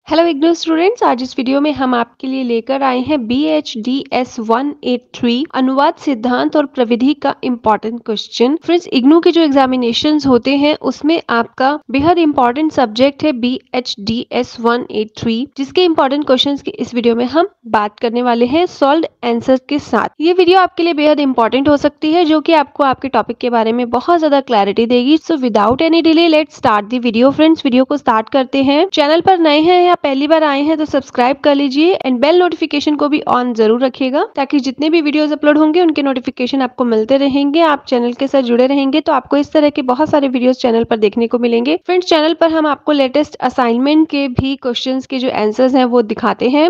Hello IGNOU students, आज इस video में हम आपके लिए लेकर आए हैं BHDS 183 अनुवाद सिद्धांत और प्रविधि का इम्पोर्टेंट क्वेश्चन। फ्रेंड्स, इग्नू के जो एग्जामिनेशंस होते हैं उसमें आपका बेहद इम्पोर्टेंट सब्जेक्ट है BHDS 183, जिसके इम्पोर्टेंट क्वेश्चंस की इस वीडियो में हम बात करने वाले हैं सॉल्व्ड आंसर के साथ। ये वीडियो आपके लिए बेहद इंपॉर्टेंट हो सकती है, जो कि आपको आपके टॉपिक के बारे में बहुत ज्यादा क्लैरिटी देगी। So without any delay let's start the video. Friends, video को स्टार्ट करते हैं। चैनल पर नए हैं या पहली बार आए हैं तो सब्सक्राइब कर लीजिए एंड बेल नोटिफिकेशन को भी ऑन जरूर रखिएगा, ताकि जितने भी वीडियोस अपलोड होंगे उनके नोटिफिकेशन आपको मिलते रहेंगे। आप चैनल के साथ जुड़े रहेंगे तो आपको इस तरह के बहुत सारे वीडियोस चैनल पर देखने को मिलेंगे। फ्रेंड्स, चैनल पर हम आपको लेटेस्ट असाइनमेंट के भी क्वेश्चंस के जो आंसर्स हैं वो दिखाते हैं।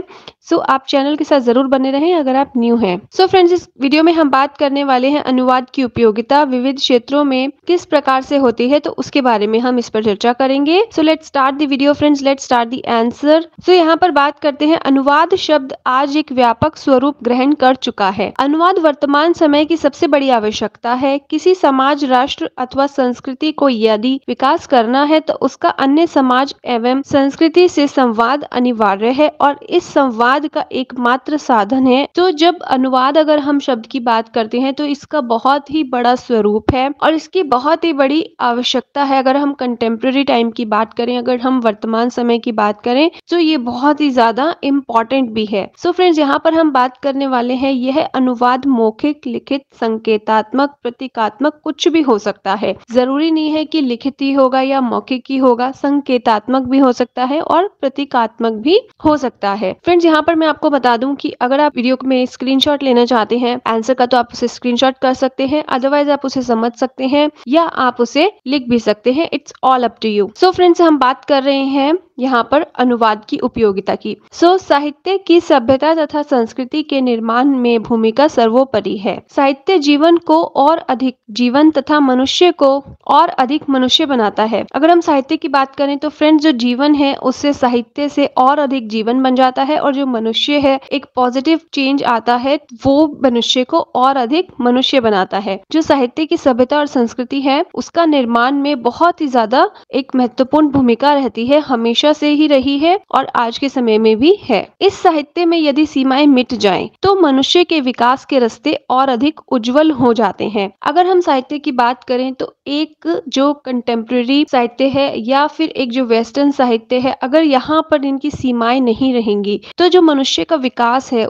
सो आप चैनल के साथ जरूर बने रहें अगर आप न्यू हैं। सो फ्रेंड्स, इस वीडियो में हम बात करने वाले हैं अनुवाद की उपयोगिता विविध क्षेत्रों में किस प्रकार से होती है, तो उसके बारे में हम इस पर चर्चा करेंगे। So let's start the video friends, let's start the answer. So यहाँ पर बात करते हैं, अनुवाद शब्द आज एक व्यापक स्वरूप ग्रहण कर चुका है। अनुवाद वर्तमान समय की सबसे बड़ी आवश्यकता है। किसी समाज, राष्ट्र अथवा संस्कृति को यदि विकास करना है तो उसका अन्य समाज एवं संस्कृति से संवाद अनिवार्य है और इस संवाद का एकमात्र साधन है। तो जब अनुवाद, अगर हम शब्द की बात करते हैं तो इसका बहुत ही बड़ा स्वरूप है और इसकी बहुत ही बड़ी आवश्यकता है। अगर हम कंटेम्प्रेरी टाइम की बात करें, अगर हम वर्तमान समय की बात करें, तो ये बहुत ही ज्यादा इम्पोर्टेंट भी है। सो फ्रेंड्स, यहाँ पर हम बात करने वाले हैं, यह अनुवाद मौखिक, लिखित, संकेतात्मक, प्रतीकात्मक कुछ भी हो सकता है। जरूरी नहीं है कि लिखित ही होगा या मौखिक ही होगा, संकेतात्मक भी हो सकता है और प्रतीकात्मक भी हो सकता है। फ्रेंड्स, यहाँ पर मैं आपको बता दूं कि अगर आप वीडियो में स्क्रीनशॉट लेना चाहते हैं आंसर का, तो आप उसे स्क्रीनशॉट कर सकते हैं, अदरवाइज आप उसे समझ सकते हैं या आप उसे लिख भी सकते हैं। It's all up to you. So friends, हम बात कर रहे हैं यहाँ पर अनुवाद की उपयोगिता की। साहित्य की सभ्यता तथा संस्कृति के निर्माण में भूमिका सर्वोपरि है। साहित्य जीवन को और अधिक जीवन तथा मनुष्य को और अधिक मनुष्य बनाता है। अगर हम साहित्य की बात करें तो फ्रेंड्स, जो जीवन है उससे साहित्य से और अधिक जीवन बन जाता है और जो मनुष्य है, एक पॉजिटिव चेंज आता है, वो मनुष्य को और अधिक मनुष्य बनाता है। जो साहित्य की सभ्यता और संस्कृति है उसका निर्माण में बहुत ही ज्यादा एक महत्वपूर्ण भूमिका रहती है, हमेशा से ही रही है और आज के समय में भी है। इस साहित्य में यदि सीमाएं मिट जाएं तो मनुष्य के विकास के रास्ते और अधिक उज्जवल हो जाते हैं। अगर हम साहित्य की बात करें तो एक जो कंटेम्प्रेरी साहित्य है या फिर एक जो वेस्टर्न साहित्य है, अगर यहाँ पर इनकी सीमाएं नहीं रहेंगी तो जो मनुष्य का विकास है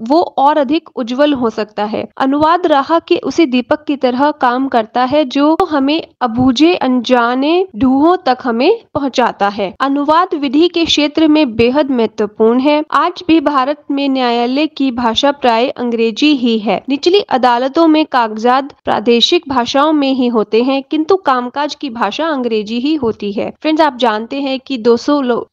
वो और अधिक उज्जवल हो सकता है। अनुवाद राह के उसी दीपक की तरह काम करता है जो हमें अबूझे अनजाने ढूंढों तक हमें पहुंचाता है। अनुवाद विधि के क्षेत्र में बेहद महत्वपूर्ण है। आज भी भारत में न्यायालय की भाषा प्राय अंग्रेजी ही है। निचली अदालतों में कागजात प्रादेशिक भाषाओं में ही होते हैं, किंतु कामकाज की भाषा अंग्रेजी ही होती है। फ्रेंड्स, आप जानते हैं कि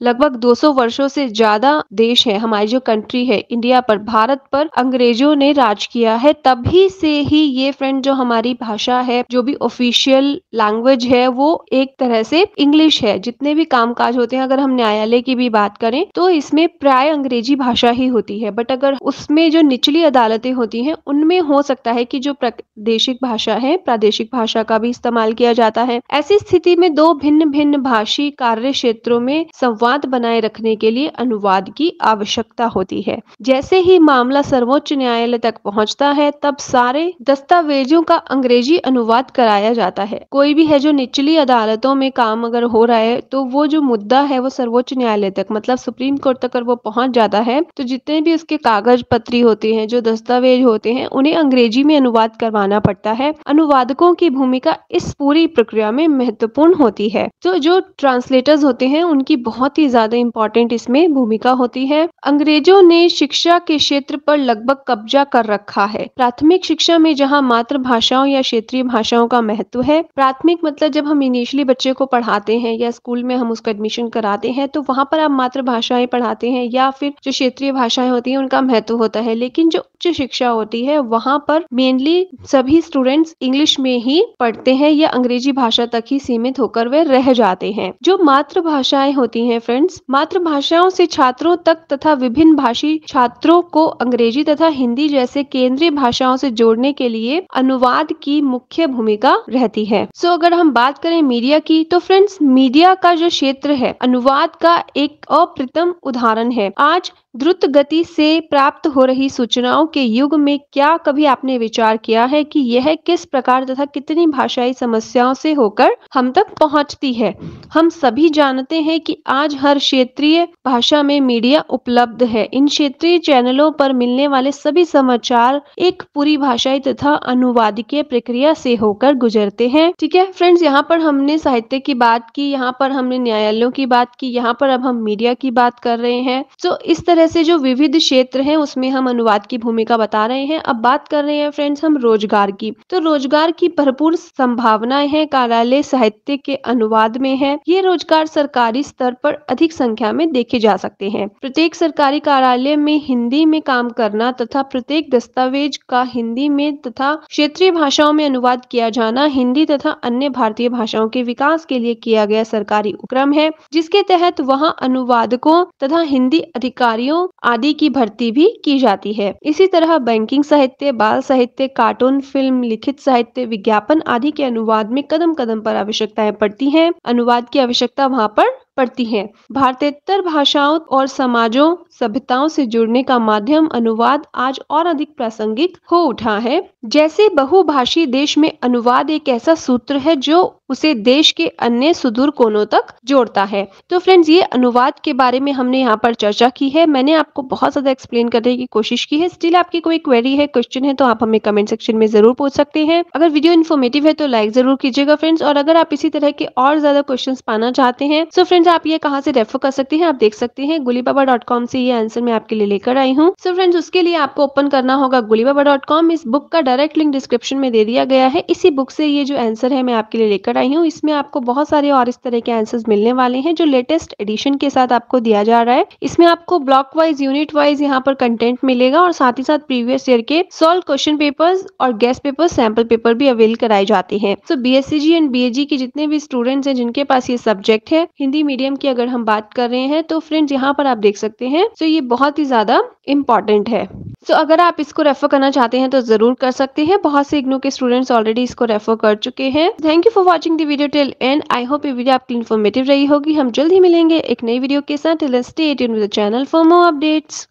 लगभग 200 वर्षों से ज्यादा देश है, हमारी जो कंट्री है इंडिया पर, भारत पर अंग्रेजों ने राज किया है। तभी से ही ये फ्रेंड जो हमारी भाषा है, जो भी ऑफिशियल लैंग्वेज है, वो एक तरह से इंग्लिश है। जितने भी कामकाज होते हैं, अगर हम न्यायालय की भी बात करें तो इसमें प्राय अंग्रेजी भाषा ही होती है। बट अगर उसमें जो निचली अदालतें होती हैं उनमें हो सकता है कि जो प्रादेशिक भाषा है, प्रादेशिक भाषा का भी इस्तेमाल किया जाता है। ऐसी स्थिति में दो भिन्न भिन्न भाषी कार्य क्षेत्रों में संवाद बनाए रखने के लिए अनुवाद की आवश्यकता होती है। जैसे ही मामला सर्वोच्च न्यायालय तक पहुंचता है तब सारे दस्तावेजों का अंग्रेजी अनुवाद कराया जाता है। कोई भी है जो निचली अदालतों में काम अगर हो रहा है तो वो जो मुद्दा है वो सर्वोच्च न्यायालय तक, मतलब सुप्रीम कोर्ट तक अगर वो पहुंच जाता है तो जितने भी उसके कागज पत्री होते हैं, जो दस्तावेज होते हैं, उन्हें अंग्रेजी में अनुवाद करवाना पड़ता है। अनुवादकों की भूमिका इस पूरी प्रक्रिया में महत्वपूर्ण होती है। तो जो ट्रांसलेटर्स होते हैं उनकी बहुत ही ज्यादा इंपॉर्टेंट इसमें भूमिका होती है। अंग्रेजों ने शिक्षा के क्षेत्र पर लगभग कब्जा कर रखा है। प्राथमिक शिक्षा में जहाँ मातृभाषाओं या क्षेत्रीय भाषाओं का महत्व है, प्राथमिक मतलब जब हम इनिशियली बच्चे को पढ़ाते हैं या स्कूल में हम उसका एडमिशन कराते हैं तो वहाँ पर आप मातृभाषाएं पढ़ाते हैं या फिर जो क्षेत्रीय भाषाएं होती हैं उनका महत्व होता है। लेकिन जो उच्च शिक्षा होती है वहाँ पर मेनली सभी स्टूडेंट्स इंग्लिश में ही पढ़ते हैं या अंग्रेजी भाषा तक ही सीमित होकर वे रह जाते हैं। जो मातृभाषाएं होती हैं फ्रेंड्स, मातृभाषाओं से छात्रों तक तथा विभिन्न भाषी छात्रों को अंग्रेजी तथा हिंदी जैसे केंद्रीय भाषाओं से जोड़ने के लिए अनुवाद की मुख्य भूमिका रहती है। अगर हम बात करें मीडिया की तो फ्रेंड्स, मीडिया का जो क्षेत्र है अनुवाद का एक अप्रतिम उदाहरण है। आज द्रुत गति से प्राप्त हो रही सूचनाओं के युग में क्या कभी आपने विचार किया है कि यह किस प्रकार तथा कितनी भाषाई समस्याओं से होकर हम तक पहुंचती है? हम सभी जानते हैं कि आज हर क्षेत्रीय भाषा में मीडिया उपलब्ध है। इन क्षेत्रीय चैनलों पर मिलने वाले सभी समाचार एक पूरी भाषाई तथा अनुवादकीय प्रक्रिया से होकर गुजरते हैं। ठीक है फ्रेंड्स, यहाँ पर हमने साहित्य की बात की, यहाँ पर हमने न्यायालयों की बात की, यहाँ पर अब हम मीडिया की बात कर रहे हैं। तो इस तरह से जो विविध क्षेत्र हैं उसमें हम अनुवाद की भूमिका बता रहे हैं। अब बात कर रहे हैं फ्रेंड्स हम रोजगार की। तो रोजगार की भरपूर संभावनाएं हैं कार्यालय साहित्य के अनुवाद में है। ये रोजगार सरकारी स्तर पर अधिक संख्या में देखे जा सकते हैं। प्रत्येक सरकारी कार्यालय में हिंदी में काम करना तथा प्रत्येक दस्तावेज का हिंदी में तथा क्षेत्रीय भाषाओं में अनुवाद किया जाना हिंदी तथा अन्य भारतीय भाषाओं के विकास के लिए किया गया सरकारी उपक्रम है, जिसके तहत वहां अनुवादकों तथा हिंदी अधिकारियों आदि की भर्ती भी की जाती है। इसी तरह बैंकिंग साहित्य, बाल साहित्य, कार्टून, फिल्म, लिखित साहित्य, विज्ञापन आदि के अनुवाद में कदम कदम पर आवश्यकताएं पड़ती हैं। अनुवाद की आवश्यकता वहां पर पड़ती है। भारतेतर भाषाओं और समाजों सभ्यताओं से जुड़ने का माध्यम अनुवाद आज और अधिक प्रासंगिक हो उठा है। जैसे बहुभाषी देश में अनुवाद एक ऐसा सूत्र है जो उसे देश के अन्य सुदूर कोनों तक जोड़ता है। तो फ्रेंड्स, ये अनुवाद के बारे में हमने यहाँ पर चर्चा की है। मैंने आपको बहुत ज्यादा एक्सप्लेन करने की कोशिश की है। स्टिल आपकी कोई क्वेरी है, क्वेश्चन है तो आप हमें कमेंट सेक्शन में जरूर पूछ सकते हैं। अगर वीडियो इन्फॉर्मेटिव है तो लाइक जरूर कीजिएगा फ्रेंड्स, और अगर आप इसी तरह के और ज्यादा क्वेश्चन पाना चाहते हैं तो फ्रेंड्स आप ये कहाँ से रेफर कर सकते हैं, आप देख सकते हैं gulibaba.com से ये आंसर मैं आपके लिए लेकर आई हूँ। सो फ्रेंड्स, उसके लिए आपको ओपन करना होगा gulibaba.com। इस बुक का डायरेक्ट लिंक डिस्क्रिप्शन में दे दिया गया है। इसी बुक से ये जो आंसर है मैं आपके लिए लेकर आई हूँ। इसमें आपको बहुत सारे और इस तरह के आंसर्स मिलने वाले हैं जो लेटेस्ट एडिशन के साथ आपको दिया जा रहा है। इसमें आपको ब्लॉक वाइज, यूनिट वाइज यहाँ पर कंटेंट मिलेगा और साथ ही साथ प्रीवियस ईयर के सॉल्व क्वेश्चन पेपर्स और गेस्ट पेपर, सैंपल पेपर भी अवेल कराए जाते हैं। सो बीएससीजी एंड बीएजी के जितने भी स्टूडेंट्स हैं जिनके पास ये सब्जेक्ट है, हिंदी मीडियम की अगर हम बात कर रहे हैं तो फ्रेंड्स यहाँ पर आप देख सकते हैं। तो ये बहुत ही ज्यादा इम्पोर्टेंट है। सो अगर आप इसको रेफर करना चाहते हैं तो जरूर कर सकते हैं। बहुत से इग्नू के स्टूडेंट्स ऑलरेडी इसको रेफर कर चुके हैं। Thank you for watching the video till and. I hope ये वीडियो आपके लिए इन्फॉर्मेटिव रही होगी। हम जल्द ही मिलेंगे एक नई वीडियो के साथ। Till then stay tuned with the channel for more updates.